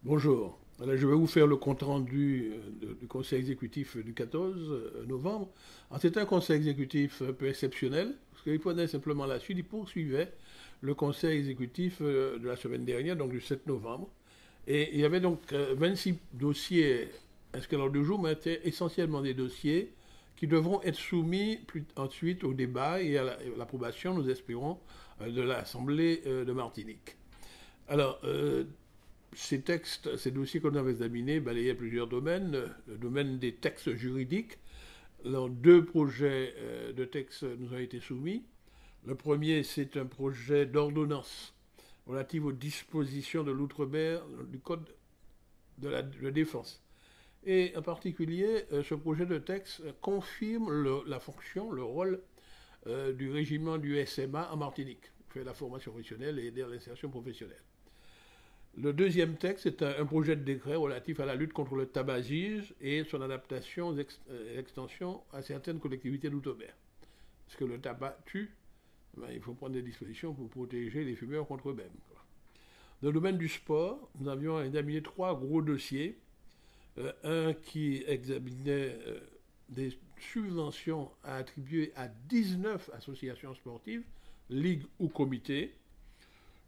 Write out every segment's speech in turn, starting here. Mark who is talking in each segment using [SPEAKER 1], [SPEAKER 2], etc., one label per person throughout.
[SPEAKER 1] Bonjour. Alors, je vais vous faire le compte-rendu du conseil exécutif du 14 novembre. Alors, c'était un conseil exécutif un peu exceptionnel, parce qu'il prenait simplement la suite, il poursuivait le conseil exécutif de la semaine dernière, donc du 7 novembre. Et il y avait donc 26 dossiers inscrits à l'ordre du jour, mais c'était essentiellement des dossiers qui devront être soumis ensuite au débat et à l'approbation, nous espérons, de l'Assemblée de Martinique. Alors, ces textes, ces dossiers qu'on avait examinés balayaient plusieurs domaines. Le domaine des textes juridiques. Alors, deux projets de textes nous ont été soumis. Le premier, c'est un projet d'ordonnance relative aux dispositions de l'outre-mer du Code de la défense. Et en particulier, ce projet de texte confirme la fonction, le rôle du régiment du SMA en Martinique, fait la formation professionnelle et l'insertion professionnelle. Le deuxième texte est un projet de décret relatif à la lutte contre le tabagisme et son adaptation et extension à certaines collectivités d'outre-mer. Parce que le tabac tue, il faut prendre des dispositions pour protéger les fumeurs contre eux-mêmes. Dans le domaine du sport, nous avions examiné trois gros dossiers. Un qui examinait des subventions à attribuer à 19 associations sportives, ligues ou comités.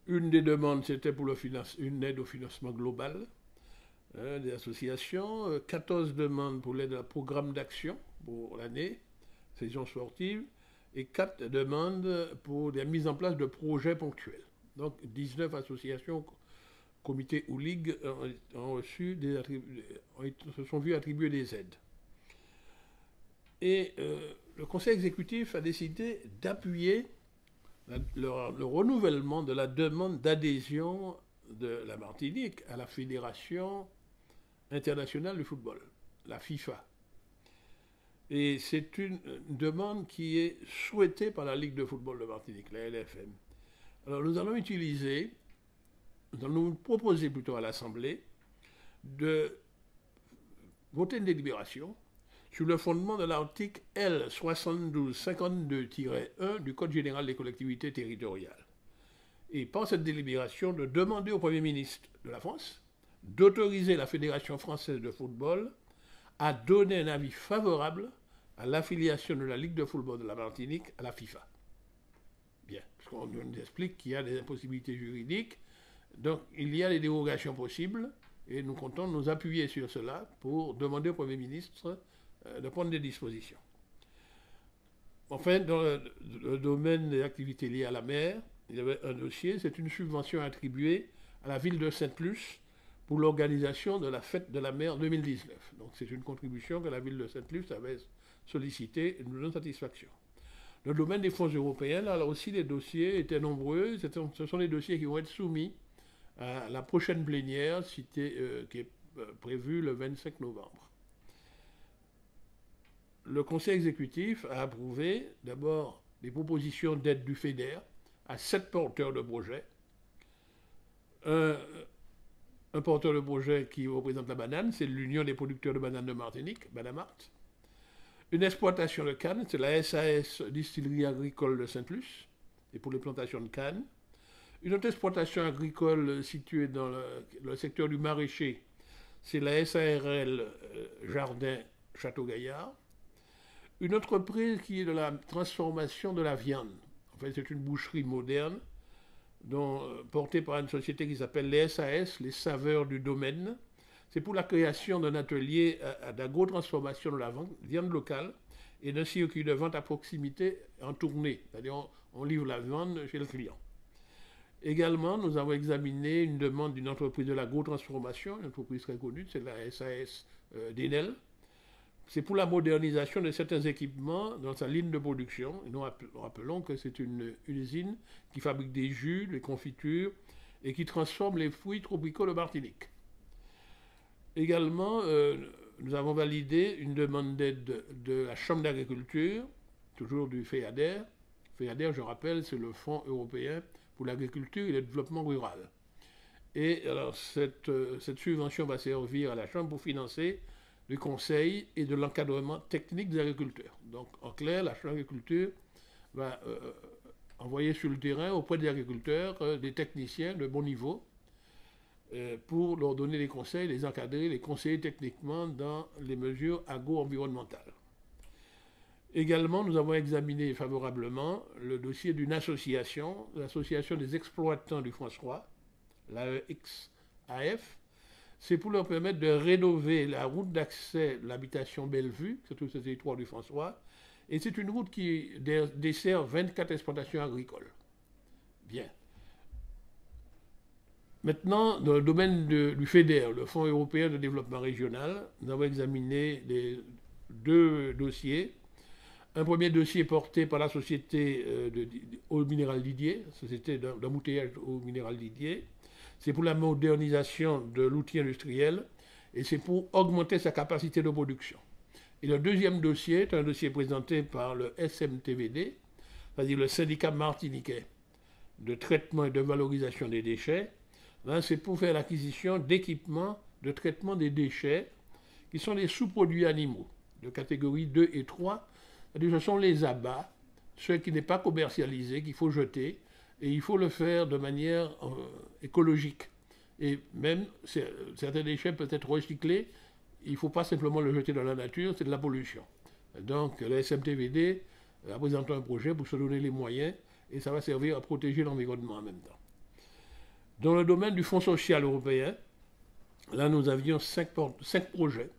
[SPEAKER 1] Une des demandes, c'était pour une aide au financement global des associations. 14 demandes pour l'aide à un programme d'action pour l'année, saison sportive. Et 4 demandes pour la mise en place de projets ponctuels. Donc 19 associations, comités ou ligues se sont vues attribuer des aides. Et le Conseil exécutif a décidé d'appuyer le renouvellement de la demande d'adhésion de la Martinique à la Fédération internationale de football, la FIFA. Et c'est une demande qui est souhaitée par la Ligue de football de Martinique, la LFM. Alors nous allons nous proposer plutôt à l'Assemblée de voter une délibération sur le fondement de l'article L7252-1 du Code général des collectivités territoriales. Et par cette délibération, de demander au Premier ministre de la France d'autoriser la Fédération française de football à donner un avis favorable à l'affiliation de la Ligue de football de la Martinique à la FIFA. Bien, parce qu'on nous explique qu'il y a des impossibilités juridiques, donc il y a des dérogations possibles, et nous comptons nous appuyer sur cela pour demander au Premier ministre de prendre des dispositions. Enfin, dans le domaine des activités liées à la mer, il y avait un dossier, c'est une subvention attribuée à la ville de Sainte-Luce pour l'organisation de la fête de la mer 2019. Donc c'est une contribution que la ville de Sainte-Luce avait sollicitée et nous donne satisfaction. Dans le domaine des fonds européens, là aussi les dossiers étaient nombreux. Ce sont les dossiers qui vont être soumis à la prochaine plénière qui est prévue le 25 novembre. Le Conseil exécutif a approuvé d'abord des propositions d'aide du FEDER à 7 porteurs de projets. Un porteur de projet qui représente la banane, c'est l'Union des producteurs de bananes de Martinique, Banamart. Une exploitation de canne, c'est la SAS Distillerie agricole de Sainte-Luce, et pour les plantations de canne. Une autre exploitation agricole située dans le secteur du maraîcher, c'est la SARL Jardin Château-Gaillard. Une entreprise qui est de la transformation de la viande. En fait, c'est une boucherie moderne portée par une société qui s'appelle les SAS, les Saveurs du Domaine. C'est pour la création d'un atelier d'agro-transformation de la viande locale et d'un circuit de vente à proximité en tournée. C'est-à-dire on livre la viande chez le client. Également, nous avons examiné une demande d'une entreprise de l'agro-transformation, une entreprise très connue, c'est la SAS d'Enel. C'est pour la modernisation de certains équipements dans sa ligne de production. Et nous rappelons que c'est une usine qui fabrique des jus, des confitures et qui transforme les fruits tropicaux de Martinique. Également, nous avons validé une demande d'aide de la Chambre d'agriculture, toujours du FEADER. FEADER, je rappelle, c'est le Fonds européen pour l'agriculture et le développement rural. Et alors, cette subvention va servir à la Chambre pour financer du conseil et de l'encadrement technique des agriculteurs. Donc, en clair, la Chambre d'agriculture va envoyer sur le terrain auprès des agriculteurs des techniciens de bon niveau pour leur donner des conseils, les encadrer, les conseiller techniquement dans les mesures agro-environnementales. Également, nous avons examiné favorablement le dossier d'une association, l'association des exploitants du François, l'AEXAF. C'est pour leur permettre de rénover la route d'accès de l'habitation Bellevue, sur tout ce territoire du François. Et c'est une route qui dessert 24 exploitations agricoles. Bien. Maintenant, dans le domaine du FEDER, le Fonds européen de développement régional, nous avons examiné les deux dossiers. Un premier dossier porté par la société au minéral Didier, société d'embouteillage au minéral Didier. C'est pour la modernisation de l'outil industriel et c'est pour augmenter sa capacité de production. Et le deuxième dossier est un dossier présenté par le SMTVD, c'est-à-dire le syndicat martiniquais de traitement et de valorisation des déchets. Là, c'est pour faire l'acquisition d'équipements de traitement des déchets qui sont les sous-produits animaux de catégorie 2 et 3. C'est-à-dire, ce sont les abats, ceux qui n'est pas commercialisé, qu'il faut jeter, et il faut le faire de manière écologique. Et même, certains déchets peuvent être recyclés, il ne faut pas simplement le jeter dans la nature, c'est de la pollution. Donc, le SMTVD a présenté un projet pour se donner les moyens, et ça va servir à protéger l'environnement en même temps. Dans le domaine du Fonds social européen, là, nous avions 5 projets.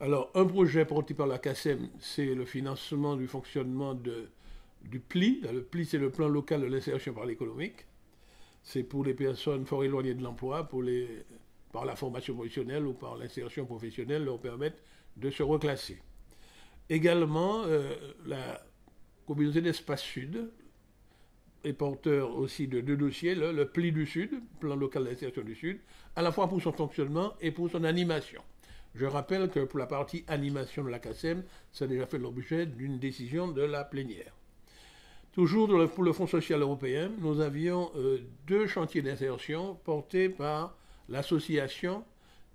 [SPEAKER 1] Alors, un projet porté par la CACEM, c'est le financement du fonctionnement du PLI. Le PLI, c'est le plan local de l'insertion par l'économique. C'est pour les personnes fort éloignées de l'emploi, par la formation professionnelle ou par l'insertion professionnelle, leur permettre de se reclasser. Également, la communauté d'Espace Sud est porteur aussi de 2 dossiers, le PLI du Sud, plan local d'insertion du Sud, à la fois pour son fonctionnement et pour son animation. Je rappelle que pour la partie animation de la CACEM, ça a déjà fait l'objet d'une décision de la plénière. Toujours pour le Fonds social européen, nous avions 2 chantiers d'insertion portés par l'association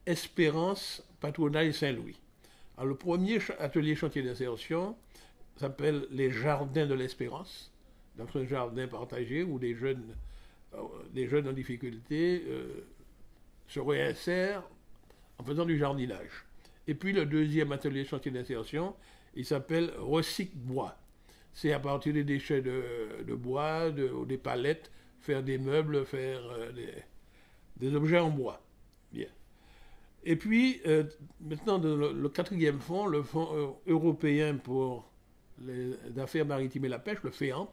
[SPEAKER 1] Espérance Patronale Saint-Louis. Alors, le premier atelier chantier d'insertion s'appelle les Jardins de l'Espérance. Donc, c'est un jardin partagé où des jeunes en difficulté se réinsèrent en faisant du jardinage. Et puis le deuxième atelier chantier d'insertion, il s'appelle Recycle Bois. C'est à partir des déchets de bois, des palettes, faire des meubles, faire des objets en bois. Bien. Et puis, maintenant, le quatrième fonds, le Fonds européen pour les affaires maritimes et la pêche, le FEAMP,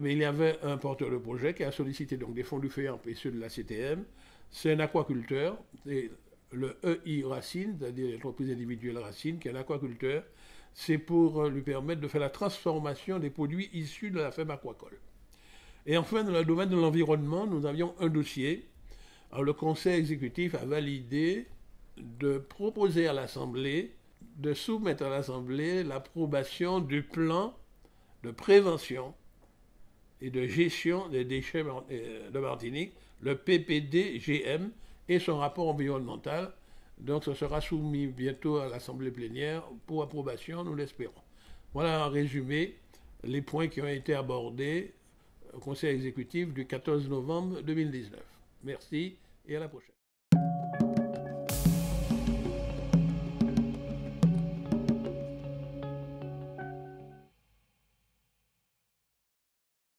[SPEAKER 1] mais il y avait un porteur de projet qui a sollicité donc des fonds du FEAMP et ceux de la CTM. C'est un aquaculteur, c'est le EI Racine, c'est-à-dire l'entreprise individuelle Racine, qui est un aquaculteur. C'est pour lui permettre de faire la transformation des produits issus de la ferme aquacole. Et enfin, dans le domaine de l'environnement, nous avions un dossier. Alors, le Conseil exécutif a validé de proposer à l'Assemblée, de soumettre à l'Assemblée l'approbation du plan de prévention et de gestion des déchets de Martinique, le PPDGM, et son rapport environnemental. Donc, ce sera soumis bientôt à l'Assemblée plénière pour approbation, nous l'espérons. Voilà en résumé les points qui ont été abordés au Conseil exécutif du 14 novembre 2019. Merci et à la prochaine.